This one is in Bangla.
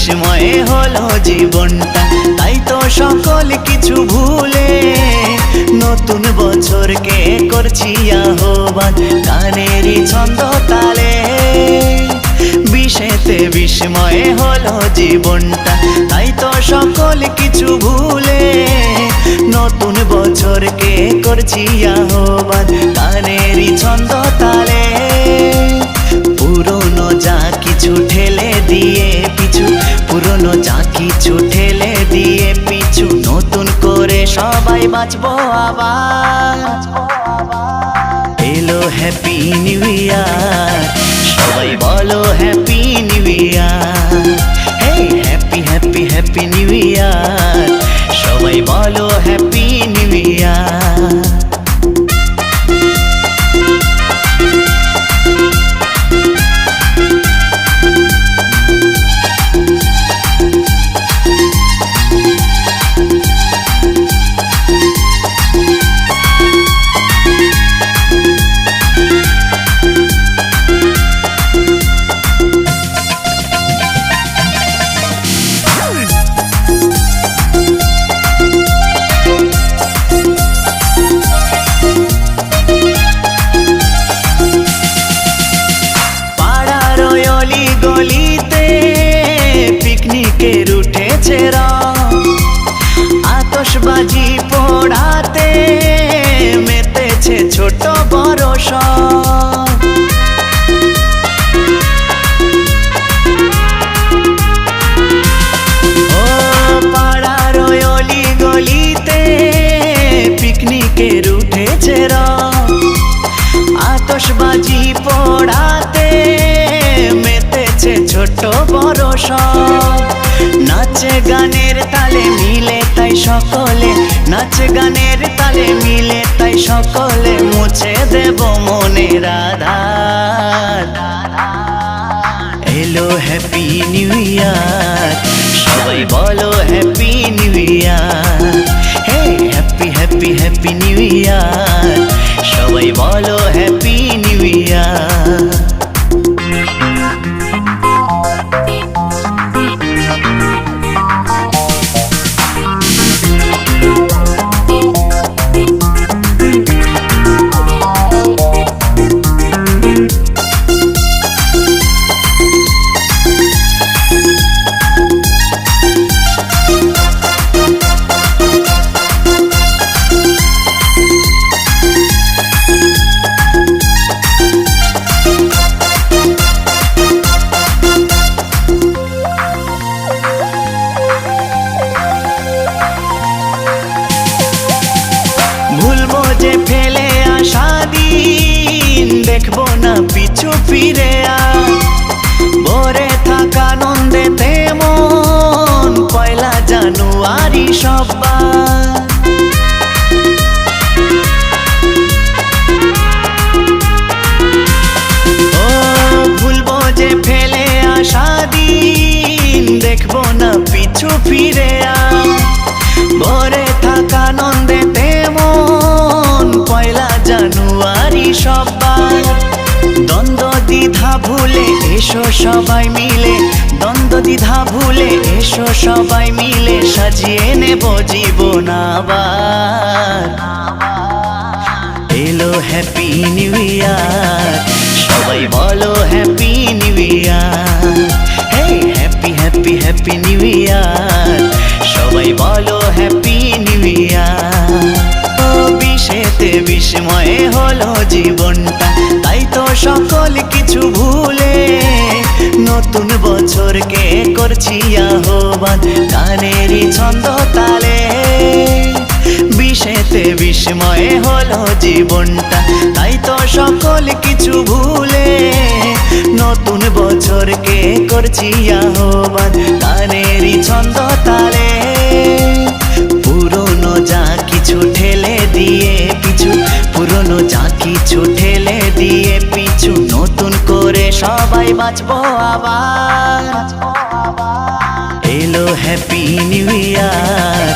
বিস্ময়ে হলো জীবনটা। তাই তো সকল কিছু ভুলে নতুন বছরকে করছি আহ্বান, গানেরই ছন্দ তালে। বিশেতে বিস্ময়ে হলো জীবনটা, তাই তো সকল কিছু ভুলে নতুন বছরকে করছি আহ্বান, গানেরই ছন্দ তালে। পুরনো যা কিছু ঠেলে দিয়ে পিছু, পুরনো যা কিছু ঠেলে দিয়ে পিছু, নতুন করে সবাই বাঁচবো আবার। এলো হ্যাপি নিউ ইয়ার, সবাই বলো happy new year. Hey happy happy happy new year, সবাই বলো হ্যাপি নিউ ইয়ার। গলিতে পিকনিকের উঠেছে রং, আতশবাজি পোড়াতে মেতেছে ছোট বড় সব। ও পাড়ার অলি গলিতে পিকনিকের উঠেছে রং, আতশবাজি পোড়াতে ছোট বড় সব। নাচে গানের তালে মিলে তাই সকলে, নাচে গানের তালে মিলে তাই সকলে মুছে দেব মনের আধার। এলো হ্যাপি নিউ ইয়ার, সবাই বলো happy new year. Hey happy happy happy new year, সবাই বলো হ্যাপি নিউ ইয়ার। ভুলবো যে ফেলে আসা দিন, দেখবো না পিছু ফিরে আর। ভরে থাকা আনন্দেতে মন পয়লা জানুয়ারি সবার। ও ভুলবো যে ফেলে আসা দিন, দেখবো না পিছু ফিরে আর। ভরে থাকা আনন্দেতে মন পয়লা জানুয়ারি সবার। দ্বন্দ্ব দ্বিধা ভুলে এসো সবাই মিলে, দ্বন্দ্ব দ্বিধা ভুলে এসো সবাই মিলে, সাজিয়ে নেব জীবন আবার। এলো হ্যাপি নিউ ইয়ার, সবাই বলো happy new year. Hey happy happy happy new year, সবাই বলো হ্যাপি নিউ ইয়ার। ও বিশেতে বিস্ময়ে হলো জীবনটা, তাই তো সকল কিছু ভুলে নতুন বছরকে করছি আহ্বান, গানেরই ছন্দ তালে। বিশেতে বিস্ময়ে হলো জীবনটা, তাই তো সকল কিছু ভুলে নতুন বছরকে করছি আহ্বান, গানেরই ছন্দ তালে। পুরনো যা কিছু ঠেলে দিয়ে পিছু, পুরনো যা কিছু ঠেলে দিয়ে পিছু, নতুন করে সবাই বাঁচবো আবার। এলো হ্যাপি নিউ ইয়ার,